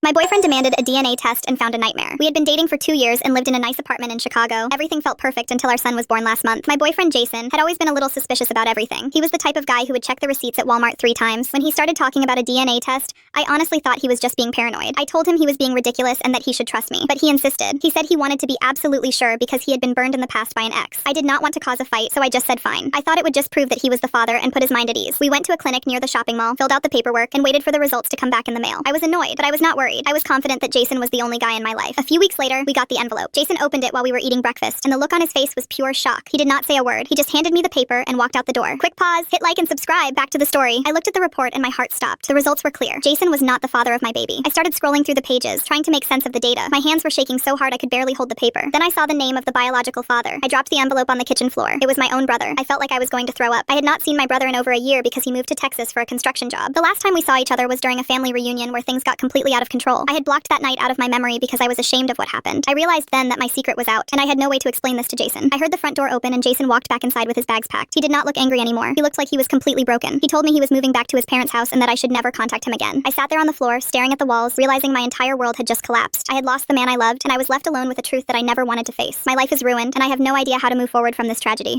My boyfriend demanded a DNA test and found a nightmare. We had been dating for 2 years and lived in a nice apartment in Chicago. Everything felt perfect until our son was born last month. My boyfriend Jason had always been a little suspicious about everything. He was the type of guy who would check the receipts at Walmart 3 times. When he started talking about a DNA test, I honestly thought he was just being paranoid. I told him he was being ridiculous and that he should trust me, but he insisted. He said he wanted to be absolutely sure because he had been burned in the past by an ex. I did not want to cause a fight, so I just said fine. I thought it would just prove that he was the father and put his mind at ease. We went to a clinic near the shopping mall, filled out the paperwork, and waited for the results to come back in the mail. I was annoyed, but I was not worried. I was confident that Jason was the only guy in my life. A few weeks later, we got the envelope. Jason opened it while we were eating breakfast, and the look on his face was pure shock. He did not say a word. He just handed me the paper and walked out the door. Quick pause, hit like and subscribe. Back to the story. I looked at the report and my heart stopped. The results were clear. Jason was not the father of my baby. I started scrolling through the pages, trying to make sense of the data. My hands were shaking so hard I could barely hold the paper. Then I saw the name of the biological father. I dropped the envelope on the kitchen floor. It was my own brother. I felt like I was going to throw up. I had not seen my brother in over a year because he moved to Texas for a construction job. The last time we saw each other was during a family reunion where things got completely out of control. I had blocked that night out of my memory because I was ashamed of what happened. I realized then that my secret was out, and I had no way to explain this to Jason. I heard the front door open and Jason walked back inside with his bags packed. He did not look angry anymore. He looked like he was completely broken. He told me he was moving back to his parents' house and that I should never contact him again. I sat there on the floor, staring at the walls, realizing my entire world had just collapsed. I had lost the man I loved, and I was left alone with a truth that I never wanted to face. My life is ruined, and I have no idea how to move forward from this tragedy.